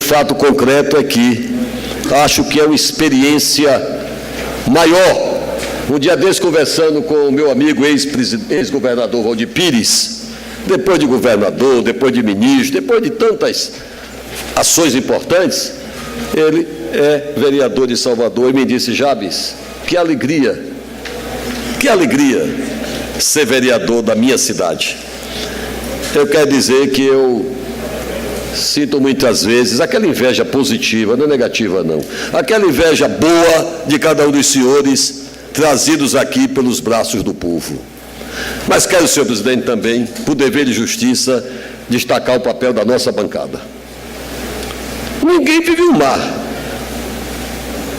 fato concreto é que acho que é uma experiência maior. Um dia desse, conversando com o meu amigo ex-governador Valdir Pires, depois de governador, depois de ministro, depois de tantas ações importantes, ele é vereador de Salvador e me disse: Jabes, que alegria ser vereador da minha cidade. Eu quero dizer que eu sinto muitas vezes aquela inveja positiva, não é negativa não, aquela inveja boa de cada um dos senhores trazidos aqui pelos braços do povo. Mas quero, senhor presidente, também, por dever de justiça, destacar o papel da nossa bancada. Ninguém vive um mar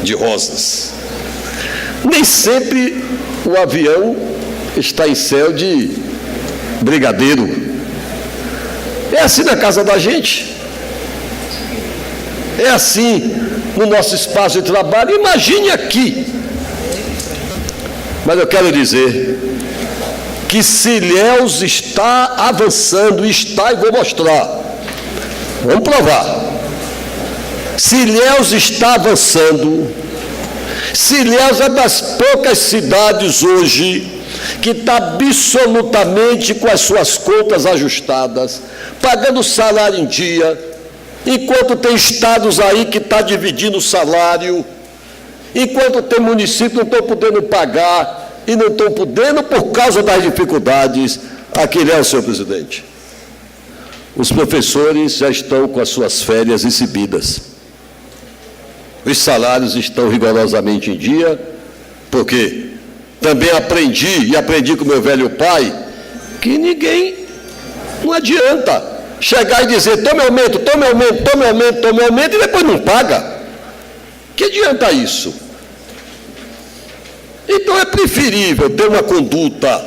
de rosas. Nem sempre o avião está em céu de brigadeiro. É assim na casa da gente. É assim no nosso espaço de trabalho. Imagine aqui. Mas eu quero dizer que se Ilhéus está avançando, e vou mostrar. Vamos provar. Se Ilhéus está avançando, se Ilhéus é das poucas cidades hoje que está absolutamente com as suas contas ajustadas, pagando salário em dia, enquanto tem estados aí que está dividindo o salário, enquanto tem municípios que não estão podendo pagar, e não estão podendo por causa das dificuldades. Aqui, senhor presidente, os professores já estão com as suas férias exibidas. Os salários estão rigorosamente em dia, porque também aprendi com meu velho pai, que não adianta chegar e dizer: tome aumento, e depois não paga. Que adianta isso? Então é preferível ter uma conduta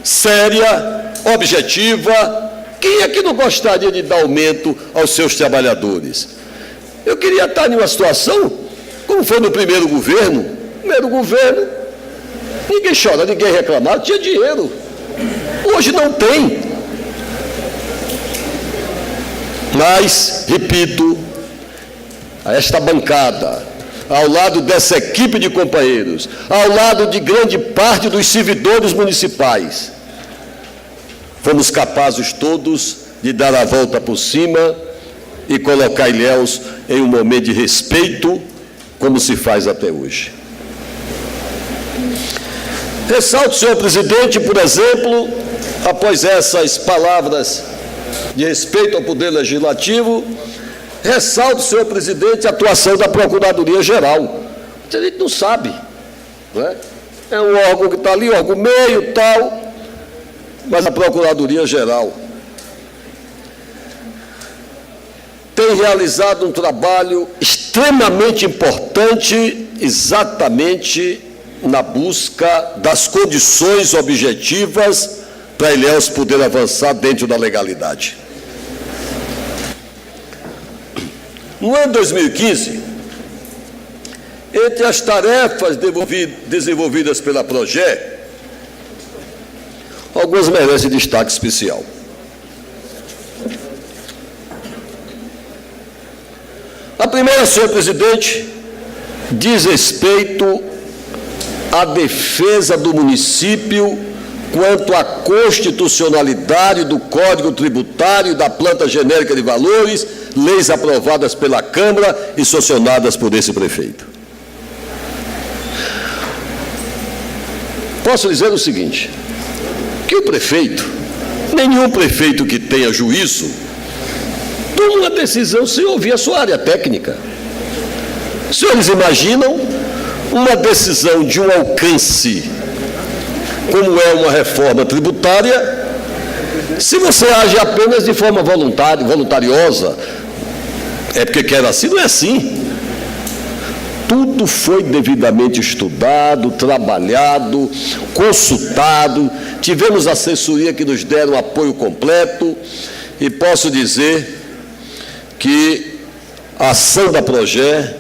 séria, objetiva. Quem é que não gostaria de dar aumento aos seus trabalhadores? Eu queria estar em uma situação, como foi no primeiro governo, ninguém chora, ninguém reclamava, tinha dinheiro. Hoje não tem. Mas, repito, a esta bancada, ao lado dessa equipe de companheiros, ao lado de grande parte dos servidores municipais, fomos capazes todos de dar a volta por cima e colocar Ilhéus em um momento de respeito, como se faz até hoje. Ressalto, senhor presidente, por exemplo, após essas palavras de respeito ao Poder Legislativo, ressalto, senhor presidente, a atuação da Procuradoria-Geral. A gente não sabe, não é? É um órgão que está ali, órgão meio, tal, mas a Procuradoria-Geral tem realizado um trabalho extremamente importante, exatamente na busca das condições objetivas para Ilhéus poder avançar dentro da legalidade. No ano 2015, entre as tarefas desenvolvidas pela PROGE, algumas merecem destaque especial. A primeira, senhor presidente, diz respeito à defesa do município quanto à constitucionalidade do Código Tributário e da Planta Genérica de Valores, leis aprovadas pela Câmara e sancionadas por esse prefeito. Posso dizer o seguinte, que o prefeito, nenhum prefeito que tenha juízo, toma uma decisão sem ouvir a sua área técnica. Os senhores imaginam uma decisão de um alcance, como é uma reforma tributária, se você age apenas de forma voluntariosa, é porque quer assim, não é assim. Tudo foi devidamente estudado, trabalhado, consultado, tivemos assessoria que nos deram apoio completo, e posso dizer que a ação da PROGE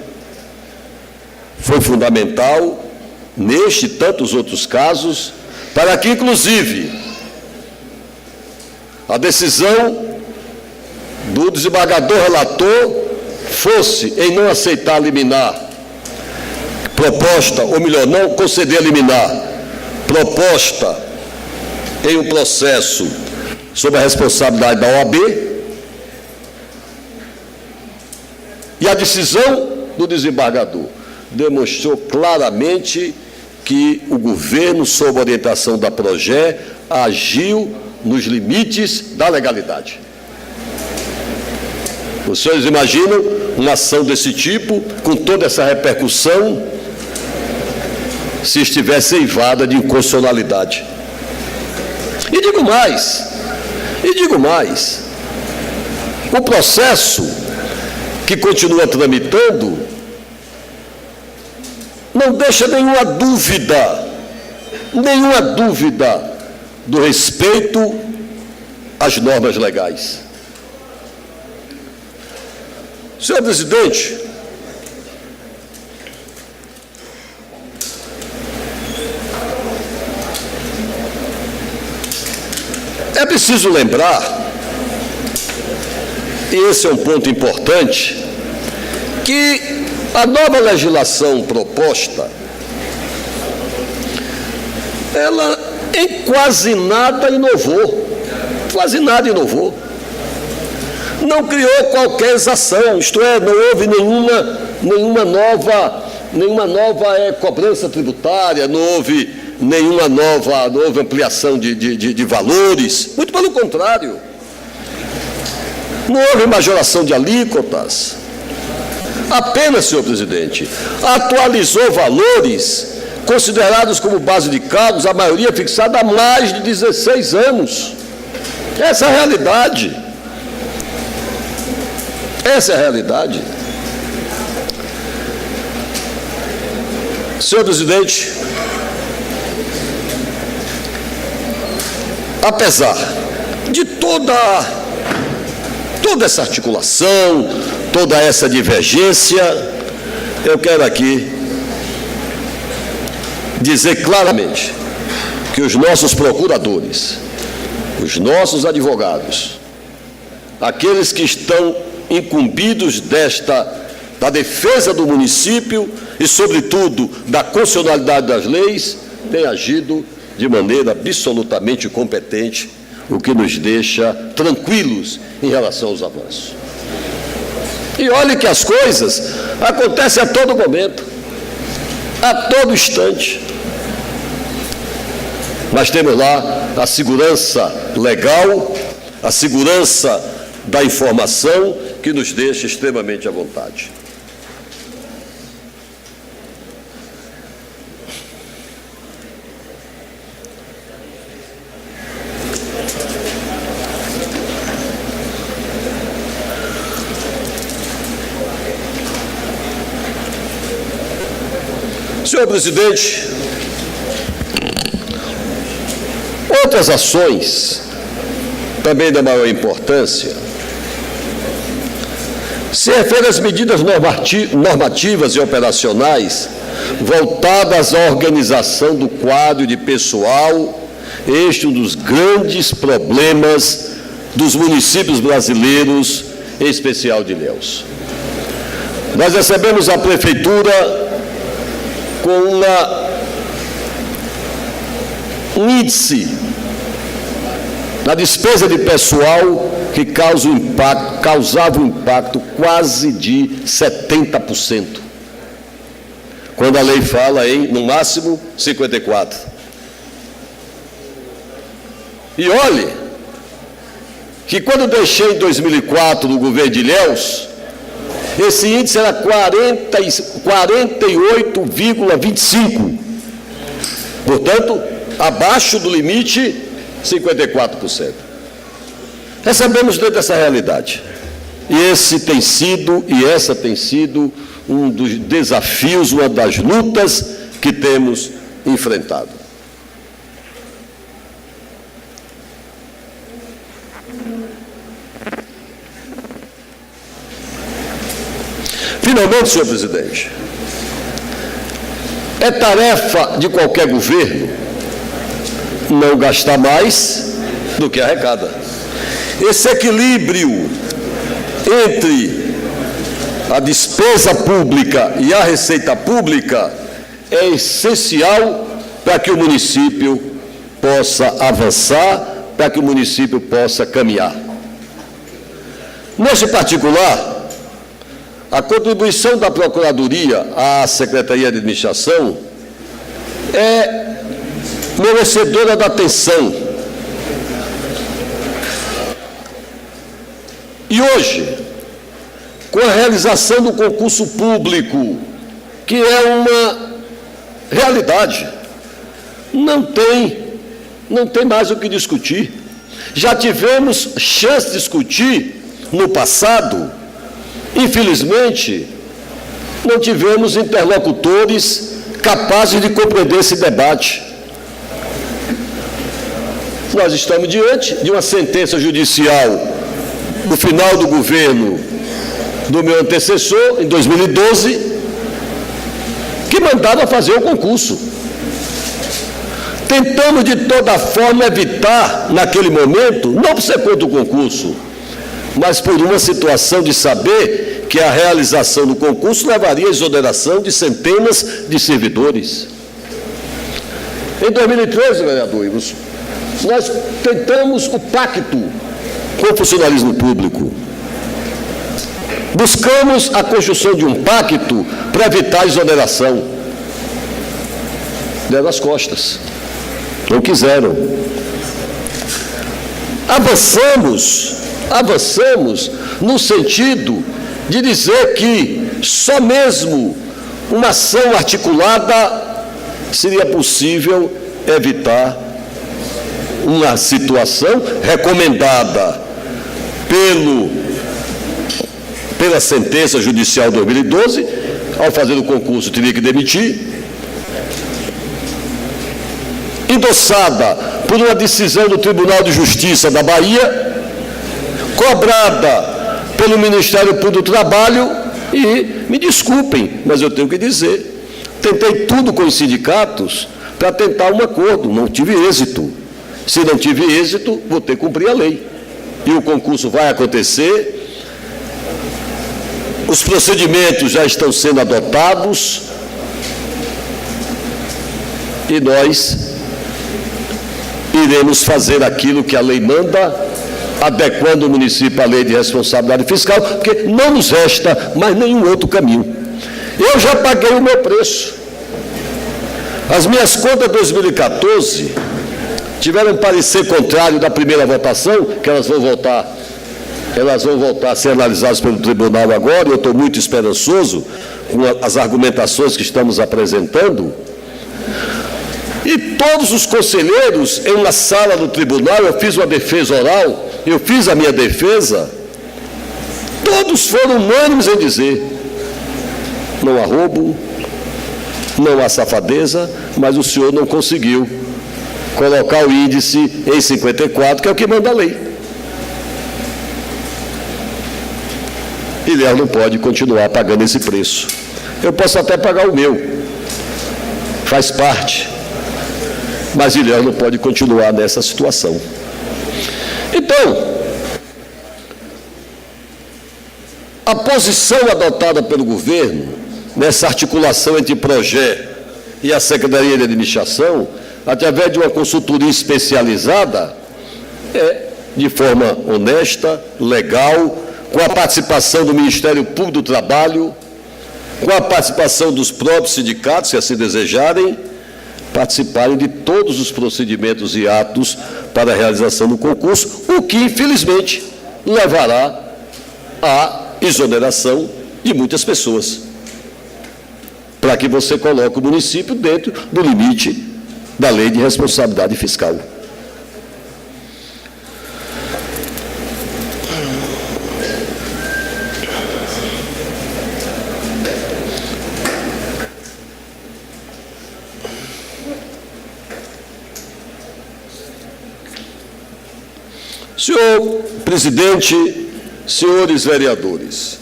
foi fundamental, neste e tantos outros casos, para que, inclusive, a decisão do desembargador relator fosse em não aceitar a liminar proposta, ou melhor, não conceder a liminar proposta em um processo sob a responsabilidade da OAB, e a decisão do desembargador demonstrou claramente que o governo, sob a orientação da PROGE, agiu nos limites da legalidade. Os senhores imaginam uma ação desse tipo, com toda essa repercussão, se estivesse eivada de inconstitucionalidade? E digo mais, o processo que continua tramitando não deixa nenhuma dúvida do respeito às normas legais. Senhor presidente, é preciso lembrar, e esse é um ponto importante, que a nova legislação proposta, ela em quase nada inovou, não criou qualquer exação, isto é, não houve nenhuma nova cobrança tributária, não houve ampliação de valores, muito pelo contrário, não houve majoração de alíquotas, apenas, senhor presidente, atualizou valores considerados como base de cálculos, a maioria fixada há mais de 16 anos. Essa é a realidade. Senhor presidente, apesar de toda essa articulação, toda essa divergência, eu quero aqui dizer claramente que os nossos procuradores, os nossos advogados, aqueles que estão incumbidos da defesa do município e, sobretudo, da constitucionalidade das leis, têm agido de maneira absolutamente competente, o que nos deixa tranquilos em relação aos avanços. E olhe que as coisas acontecem a todo momento, a todo instante. Nós temos lá a segurança legal, a segurança da informação, que nos deixa extremamente à vontade. Senhor presidente, outras ações, também da maior importância, se refere às medidas normativas e operacionais voltadas à organização do quadro de pessoal, este é um dos grandes problemas dos municípios brasileiros, em especial de Ilhéus. Nós recebemos a prefeitura com um índice na despesa de pessoal que causava um impacto quase de 70%, quando a lei fala em, no máximo, 54%. E olhe que quando deixei em 2004 no governo de Ilhéus, esse índice era 48,25%. Portanto, abaixo do limite, 54%. Recebemos dentro dessa realidade. E essa tem sido um dos desafios, uma das lutas que temos enfrentado. Finalmente, senhor presidente, é tarefa de qualquer governo não gastar mais do que arrecada. Esse equilíbrio entre a despesa pública e a receita pública é essencial para que o município possa avançar, para que o município possa caminhar. Neste particular, a contribuição da Procuradoria à Secretaria de Administração é merecedora da atenção. E hoje, com a realização do concurso público, que é uma realidade, não tem mais o que discutir. Já tivemos chance de discutir no passado, infelizmente, não tivemos interlocutores capazes de compreender esse debate. Nós estamos diante de uma sentença judicial no final do governo do meu antecessor, em 2012, que mandava fazer o concurso. Tentando de toda forma evitar, naquele momento, não por ser contra o concurso, mas por uma situação de saber que a realização do concurso levaria à exoneração de centenas de servidores. Em 2013, vereador Ives, nós tentamos o pacto com o funcionalismo público. Buscamos a construção de um pacto para evitar a exoneração. Deram as costas. Não quiseram. Avançamos no sentido de dizer que só mesmo uma ação articulada seria possível evitar uma situação recomendada pela sentença judicial de 2012, ao fazer o concurso teria que demitir, endossada por uma decisão do Tribunal de Justiça da Bahia, cobrada pelo Ministério Público do Trabalho, e, me desculpem, mas eu tenho que dizer, tentei tudo com os sindicatos para tentar um acordo, não tive êxito. Se não tive êxito, vou ter que cumprir a lei. E o concurso vai acontecer, os procedimentos já estão sendo adotados, e nós iremos fazer aquilo que a lei manda, adequando o município à lei de responsabilidade fiscal, porque não nos resta mais nenhum outro caminho. Eu já paguei o meu preço. As minhas contas de 2014 tiveram parecer contrário da primeira votação, que elas vão voltar a ser analisadas pelo tribunal agora, e eu estou muito esperançoso com as argumentações que estamos apresentando. E todos os conselheiros, em uma sala do tribunal, eu fiz uma defesa oral, eu fiz a minha defesa, todos foram unânimes em dizer: não há roubo, não há safadeza, mas o senhor não conseguiu colocar o índice em 54, que é o que manda a lei. Ilhéus não pode continuar pagando esse preço. Eu posso até pagar o meu, faz parte, mas Ilhéus não pode continuar nessa situação. Então, a posição adotada pelo governo, nessa articulação entre o PROGÉ e a Secretaria de Administração, através de uma consultoria especializada, é de forma honesta, legal, com a participação do Ministério Público do Trabalho, com a participação dos próprios sindicatos, se assim desejarem, participarem de todos os procedimentos e atos para a realização do concurso, o que, infelizmente, levará à exoneração de muitas pessoas, para que você coloque o município dentro do limite da lei de responsabilidade fiscal. Senhor presidente, senhores vereadores,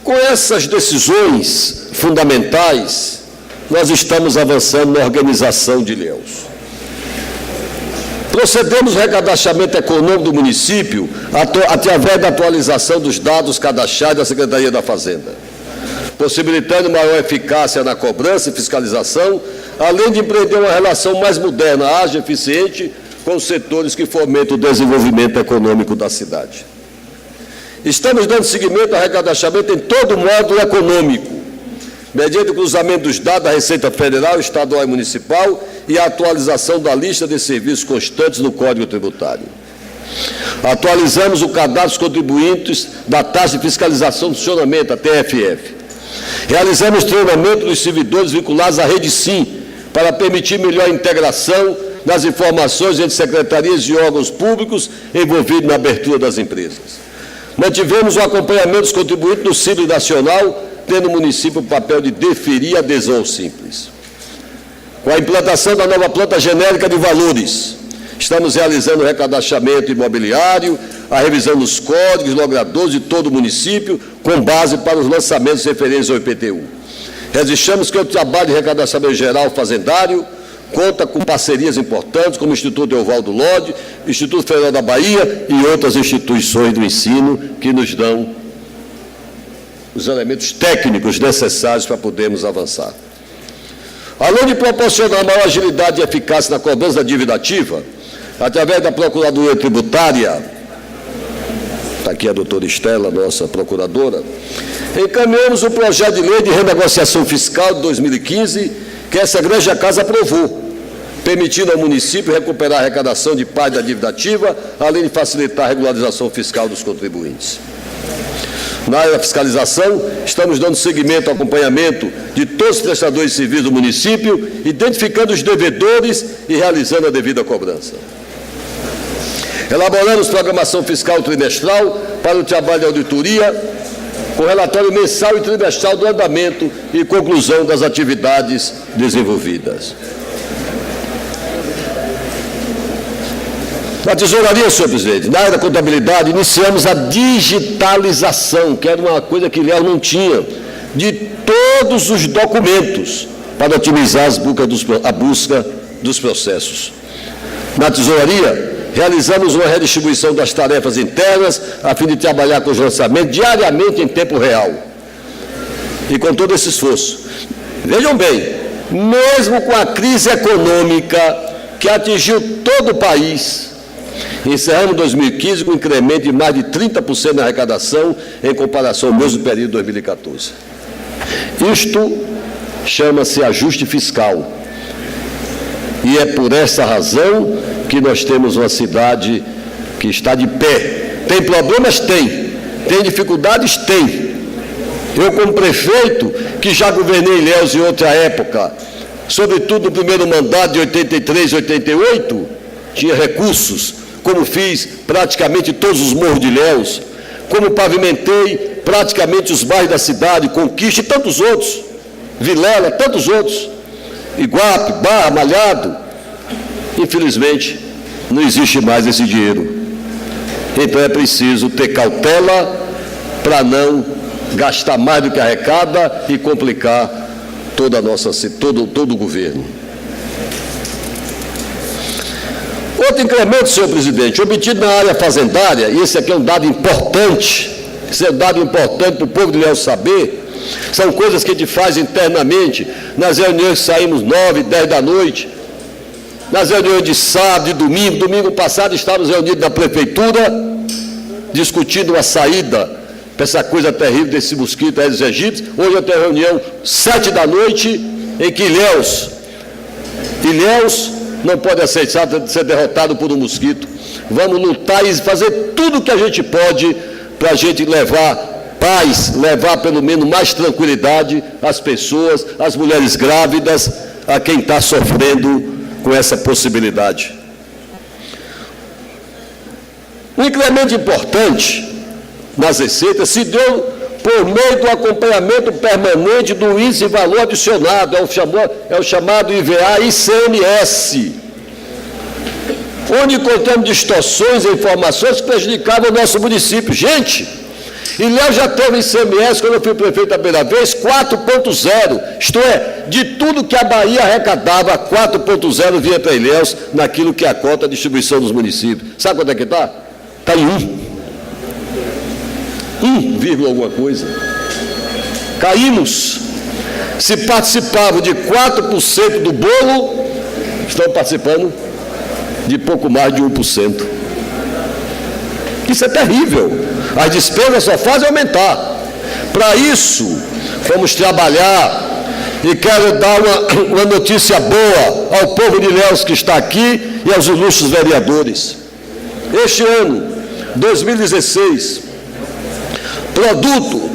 com essas decisões fundamentais, nós estamos avançando na organização de Ilhéus. Procedemos ao recadastramento econômico do município através da atualização dos dados cadastrais da Secretaria da Fazenda, possibilitando maior eficácia na cobrança e fiscalização, além de empreender uma relação mais moderna, ágil e eficiente com os setores que fomentam o desenvolvimento econômico da cidade. Estamos dando seguimento ao recadastramento em todo o módulo econômico, mediante o cruzamento dos dados da Receita Federal, Estadual e Municipal e a atualização da lista de serviços constantes no Código Tributário. Atualizamos o cadastro dos contribuintes da taxa de fiscalização do funcionamento, a TFF. Realizamos treinamento dos servidores vinculados à Rede Sim, para permitir melhor integração das informações entre secretarias e órgãos públicos envolvidos na abertura das empresas. Mantivemos o acompanhamento dos contribuintes no Simples Nacional, tendo o município o papel de deferir a adesão ao Simples. Com a implantação da nova planta genérica de valores, estamos realizando o recadastramento imobiliário, a revisão dos códigos logradores de todo o município, com base para os lançamentos referentes ao IPTU. Registramos que o trabalho de recadastramento geral fazendário conta com parcerias importantes, como o Instituto Eovaldo Lodge, Instituto Federal da Bahia e outras instituições do ensino que nos dão os elementos técnicos necessários para podermos avançar. Além de proporcionar maior agilidade e eficácia na cobrança da dívida ativa, através da Procuradoria Tributária, está aqui a doutora Estela, nossa procuradora, encaminhamos o projeto de lei de renegociação fiscal de 2015, que essa Grande Casa aprovou, permitindo ao município recuperar a arrecadação de parte da dívida ativa, além de facilitar a regularização fiscal dos contribuintes. Na área da fiscalização, estamos dando seguimento ao acompanhamento de todos os prestadores de serviços do município, identificando os devedores e realizando a devida cobrança. Elaboramos programação fiscal trimestral para o trabalho de auditoria, com relatório mensal e trimestral do andamento e conclusão das atividades desenvolvidas. Na tesouraria, senhor presidente, na área da contabilidade, iniciamos a digitalização, que era uma coisa que Léo não tinha, de todos os documentos, para otimizar a busca dos processos. Na tesouraria, realizamos uma redistribuição das tarefas internas, a fim de trabalhar com os lançamentos diariamente em tempo real. E com todo esse esforço. Vejam bem, mesmo com a crise econômica que atingiu todo o país, encerramos 2015 com um incremento de mais de 30% na arrecadação em comparação ao mesmo período de 2014. Isto chama-se ajuste fiscal. E é por essa razão que nós temos uma cidade que está de pé. Tem problemas? Tem. Tem dificuldades? Tem. Eu, como prefeito, que já governei Ilhéus em outra época, sobretudo no primeiro mandato de 83 e 88, tinha recursos, como fiz praticamente todos os morros de Ilhéus, como pavimentei praticamente os bairros da cidade, Conquista e tantos outros, Vilela, tantos outros, Iguape, Barra, Malhado. Infelizmente, não existe mais esse dinheiro. Então é preciso ter cautela para não gastar mais do que arrecada e complicar todo o governo. Outro incremento, senhor presidente, obtido na área fazendária, e esse aqui é um dado importante, esse é um dado importante para o povo de Ilhéus saber, são coisas que a gente faz internamente, nas reuniões que saímos 9, 10 da noite, nas reuniões de sábado e domingo. Domingo passado estávamos reunidos na prefeitura, discutindo a saída para essa coisa terrível desse mosquito Aedes aegypti. Hoje eu tenho reunião 7 da noite, em que Ilhéus não pode aceitar ser derrotado por um mosquito. Vamos lutar e fazer tudo o que a gente pode para a gente levar paz, levar pelo menos mais tranquilidade às pessoas, às mulheres grávidas, a quem está sofrendo com essa possibilidade. Um incremento importante nas receitas se deu por meio do acompanhamento permanente do índice de valor adicionado, é o chamado IVA ICMS, onde encontramos distorções e informações que prejudicavam o nosso município. Gente, Ilhéus já teve ICMS, quando eu fui prefeito a primeira vez, 4.0, isto é, de tudo que a Bahia arrecadava, 4.0 vinha para Ilhéus, naquilo que é a cota de distribuição dos municípios. Sabe quanto é que está? Está em 1, alguma coisa. Caímos. Se participavam de 4% do bolo, estão participando de pouco mais de 1%. Isso é terrível. As despesas só fazem aumentar. Para isso, vamos trabalhar. E quero dar uma notícia boa ao povo de Ilhéus que está aqui e aos ilustres vereadores. Este ano, 2016, produto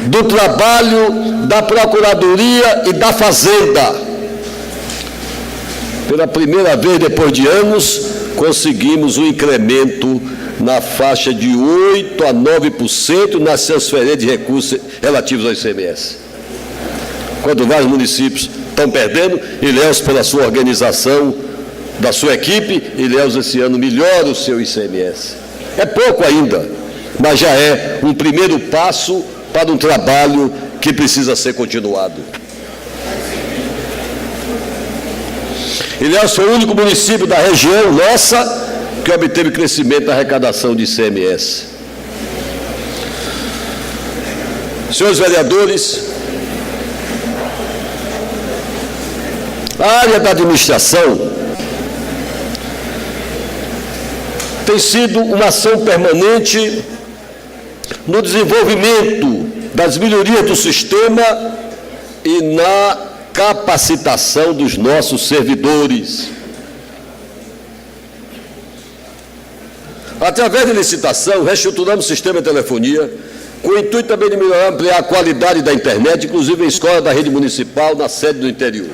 do trabalho da Procuradoria e da Fazenda. Pela primeira vez, depois de anos, conseguimos um incremento na faixa de 8% a 9% nas transferências de recursos relativos ao ICMS. Quando vários municípios estão perdendo, Ilhéus, pela sua organização, da sua equipe, Ilhéus esse ano melhora o seu ICMS. É pouco ainda, mas já é um primeiro passo para um trabalho que precisa ser continuado. Ilhéus foi o único município da região nossa que obteve crescimento da arrecadação de ICMS. Senhores vereadores, a área da administração tem sido uma ação permanente no desenvolvimento das melhorias do sistema e na capacitação dos nossos servidores. Através de licitação, reestruturamos o sistema de telefonia, com o intuito também de melhorar e ampliar a qualidade da internet, inclusive em escolas da rede municipal, na sede do interior.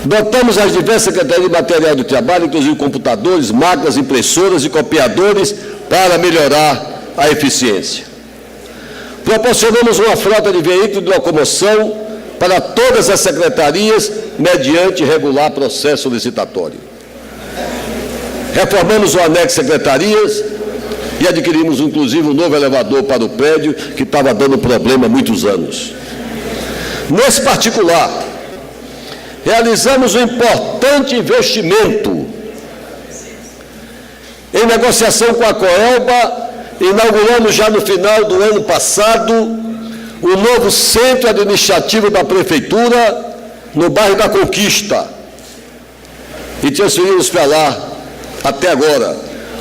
Dotamos as diversas secretarias de material do trabalho, inclusive computadores, máquinas, impressoras e copiadores, para melhorar a eficiência. Proporcionamos uma frota de veículos de locomoção para todas as secretarias, mediante regular processo licitatório. Reformamos o anexo secretarias e adquirimos, inclusive, um novo elevador para o prédio, que estava dando problema há muitos anos. Nesse particular, realizamos um importante investimento em negociação com a Coelba, inauguramos já no final do ano passado o novo centro administrativo da Prefeitura, no bairro da Conquista, e transferimos para lá, até agora,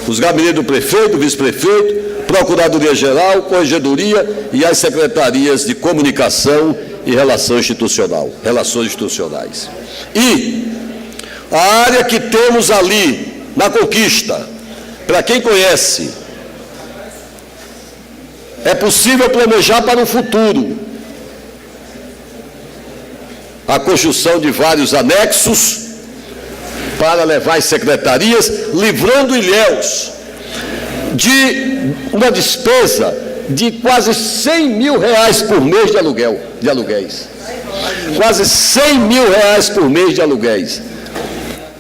os gabinetes do prefeito, do vice-prefeito, Procuradoria-Geral, Corregedoria e as secretarias de Comunicação e Relações Institucionais. E a área que temos ali, na Conquista, para quem conhece, é possível planejar para o futuro a construção de vários anexos para levar as secretarias, livrando Ilhéus de uma despesa de quase R$100 mil por mês de aluguéis. Quase R$100 mil por mês de aluguéis.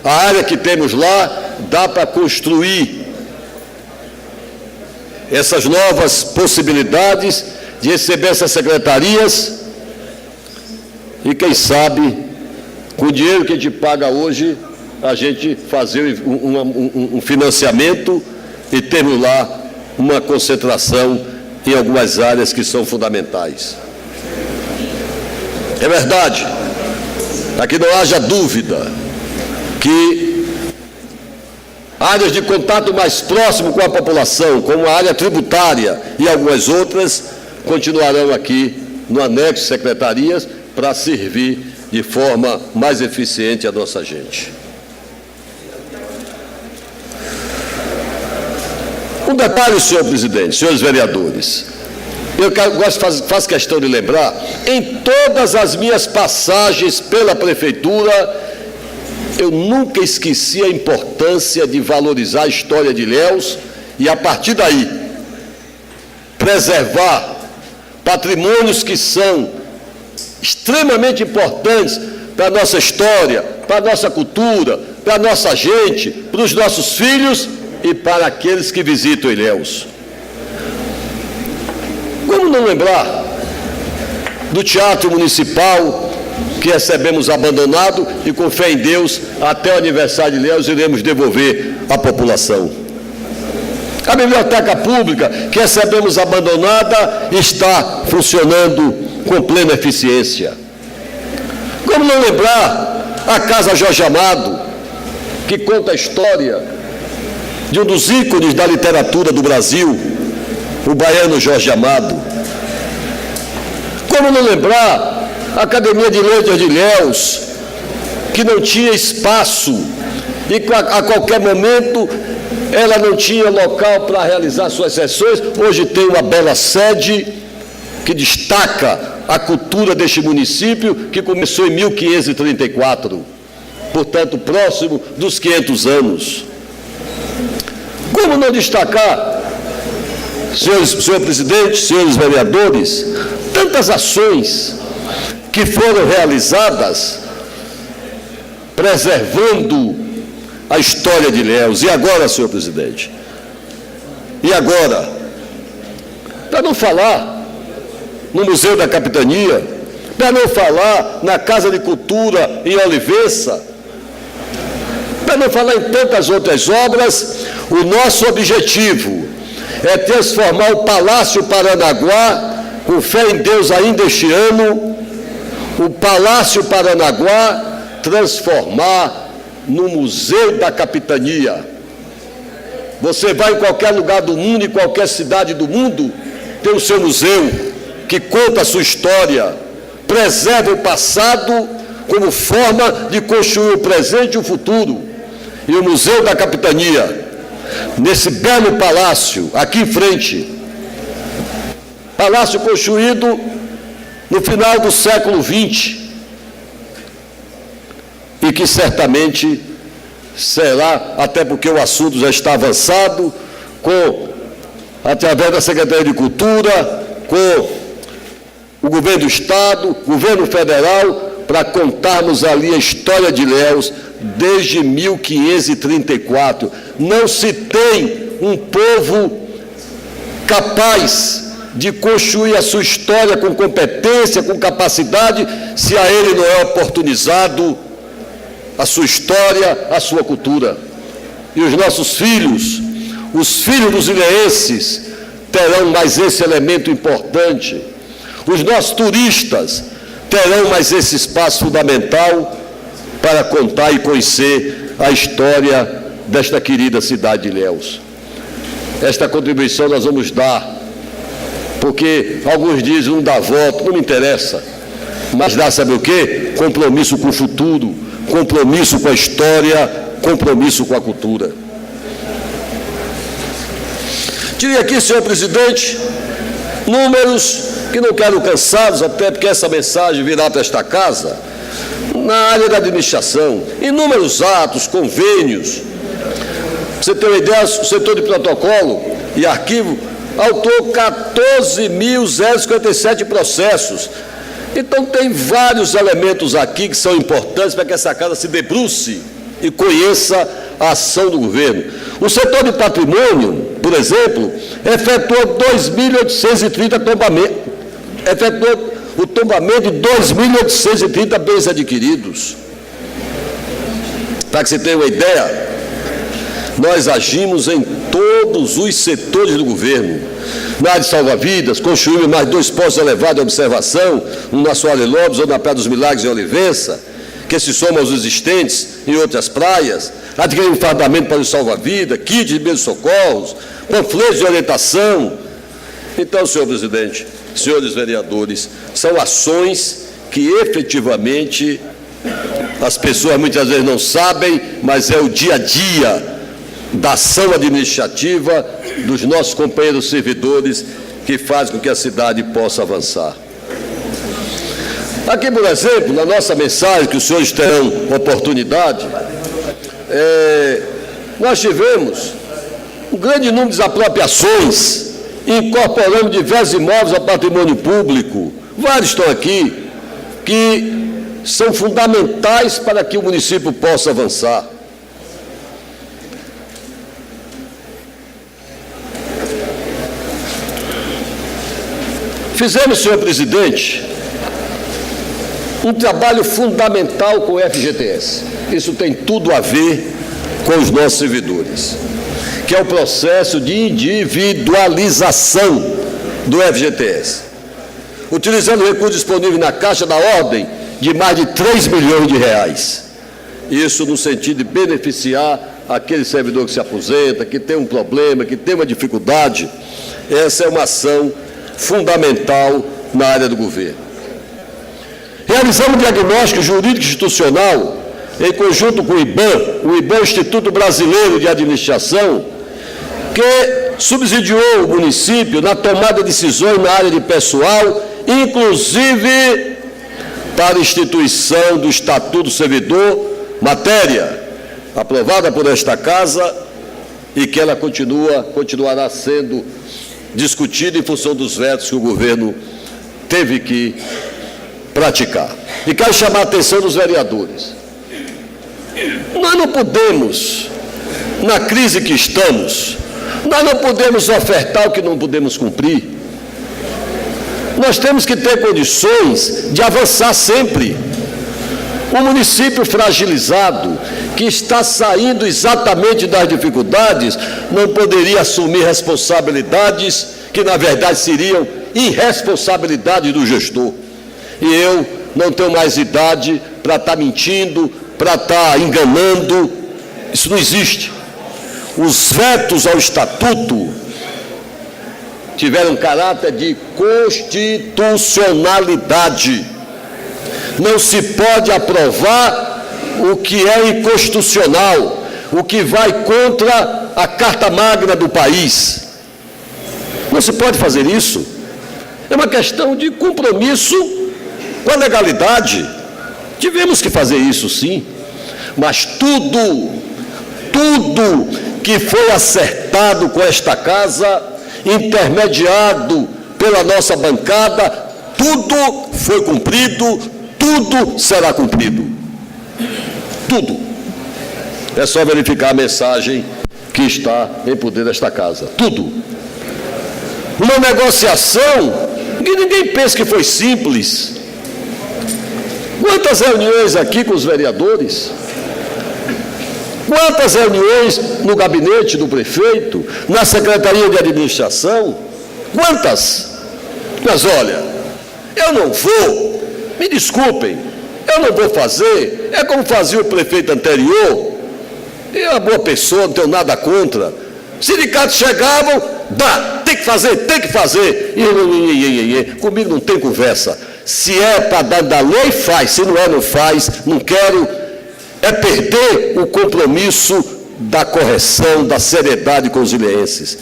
A área que temos lá dá para construir essas novas possibilidades de receber essas secretarias e, quem sabe, com o dinheiro que a gente paga hoje, a gente fazer um financiamento e termos lá uma concentração em algumas áreas que são fundamentais. É verdade, para que não haja dúvida, que áreas de contato mais próximo com a população, como a área tributária e algumas outras, continuarão aqui no anexo secretarias para servir de forma mais eficiente a nossa gente. Um detalhe, senhor presidente, senhores vereadores, faço questão de lembrar, em todas as minhas passagens pela prefeitura, eu nunca esqueci a importância de valorizar a história de Ilhéus e, a partir daí, preservar patrimônios que são extremamente importantes para a nossa história, para a nossa cultura, para a nossa gente, para os nossos filhos e para aqueles que visitam Ilhéus. Como não lembrar do Teatro Municipal, que recebemos abandonado e, com fé em Deus, até o aniversário de Ilhéus iremos devolver à população. A Biblioteca Pública, que recebemos abandonada, está funcionando com plena eficiência. Como não lembrar a Casa Jorge Amado, que conta a história de um dos ícones da literatura do Brasil, o baiano Jorge Amado. Como não lembrar a Academia de Letras de Ilhéus, que não tinha espaço e a qualquer momento ela não tinha local para realizar suas sessões. Hoje tem uma bela sede que destaca a cultura deste município, que começou em 1534, portanto, próximo dos 500 anos. Como não destacar, senhor presidente, senhores vereadores, tantas ações que foram realizadas preservando a história de Ilhéus. E agora, senhor presidente? E agora? Para não falar no Museu da Capitania, para não falar na Casa de Cultura em Olivença, para não falar em tantas outras obras, o nosso objetivo é transformar o Palácio Paranaguá, com fé em Deus ainda este ano, o Palácio Paranaguá, transformar no Museu da Capitania. Você vai em qualquer lugar do mundo, em qualquer cidade do mundo, tem o seu museu que conta a sua história, preserva o passado como forma de construir o presente e o futuro. E o Museu da Capitania, nesse belo palácio, aqui em frente, palácio construído no final do século XX, e que certamente será, até porque o assunto já está avançado, através da Secretaria de Cultura, com o Governo do Estado, Governo Federal, para contarmos ali a história de Ilhéus desde 1534. Não se tem um povo capaz de construir a sua história com competência, com capacidade, se a ele não é oportunizado a sua história, a sua cultura. E os nossos filhos, os filhos dos ilhéenses, terão mais esse elemento importante. Os nossos turistas terão mais esse espaço fundamental para contar e conhecer a história desta querida cidade de Ilhéus. Esta contribuição nós vamos dar, porque alguns dizem não dá voto, não me interessa, mas dá, sabe o quê? Compromisso com o futuro, compromisso com a história, compromisso com a cultura. Tirei aqui, senhor presidente, números que não quero cansá-los, até porque essa mensagem virá para esta casa, na área da administração, inúmeros atos, convênios. Você tem uma ideia, o setor de protocolo e arquivo autuou 14.057 processos. Então, tem vários elementos aqui que são importantes para que essa casa se debruce e conheça a ação do governo. O setor de patrimônio, por exemplo, efetuou 2.830 tombamentos, efetuou o tombamento de 2.830 bens adquiridos. Para que você tenha uma ideia, nós agimos em todos os setores do governo. Na área de salva-vidas, construímos mais 2 postos elevados de observação, um na Soares Lopes ou na Praia dos Milagres em Olivença, que se somam aos existentes em outras praias. Adquirimos fardamento para o salva-vidas, kit de primeiros socorros, panfletos de orientação. Então, senhor presidente, senhores vereadores, são ações que efetivamente as pessoas muitas vezes não sabem, mas é o dia a dia da ação administrativa dos nossos companheiros servidores que faz com que a cidade possa avançar. Aqui, por exemplo, na nossa mensagem, que os senhores terão oportunidade, nós tivemos um grande número de desapropriações, incorporando diversos imóveis ao patrimônio público. Vários estão aqui, que são fundamentais para que o município possa avançar. Fizemos, senhor presidente, um trabalho fundamental com o FGTS. Isso tem tudo a ver com os nossos servidores, que é o processo de individualização do FGTS, utilizando o recurso disponível na Caixa da ordem de mais de 3 milhões de reais. Isso no sentido de beneficiar aquele servidor que se aposenta, que tem um problema, que tem uma dificuldade. Essa é uma ação fundamental na área do governo. Realizamos um diagnóstico jurídico institucional em conjunto com o IBAN, Instituto Brasileiro de Administração, que subsidiou o município na tomada de decisões na área de pessoal, inclusive para a instituição do Estatuto do Servidor, matéria aprovada por esta Casa e que ela continuará sendo discutida em função dos vetos que o governo teve que praticar. E quero chamar a atenção dos vereadores. Nós não podemos, na crise que estamos, nós não podemos ofertar o que não podemos cumprir. Nós temos que ter condições de avançar sempre. O município fragilizado, que está saindo exatamente das dificuldades, não poderia assumir responsabilidades que, na verdade, seriam irresponsabilidade do gestor. E eu não tenho mais idade para estar mentindo, para estar enganando. Isso não existe. Os vetos ao Estatuto tiveram caráter de constitucionalidade. Não se pode aprovar o que é inconstitucional, o que vai contra a Carta Magna do país. Não se pode fazer isso. É uma questão de compromisso com a legalidade. Tivemos que fazer isso, sim, mas tudo que foi acertado com esta Casa, intermediado pela nossa bancada, tudo foi cumprido, tudo será cumprido. Tudo. É só verificar a mensagem que está em poder desta Casa. Tudo. Uma negociação que ninguém pensa que foi simples. Quantas reuniões aqui com os vereadores? Quantas reuniões no gabinete do prefeito, na Secretaria de Administração? Quantas? Mas olha, eu não vou, me desculpem, eu não vou fazer, é como fazia o prefeito anterior. Eu é uma boa pessoa, não tenho nada contra. Sindicatos chegavam, dá, tem que fazer. Comigo não tem conversa. Se é para dar da lei, faz. Se não é, não faz. Não quero é perder o compromisso da correção, da seriedade com os ilhéenses.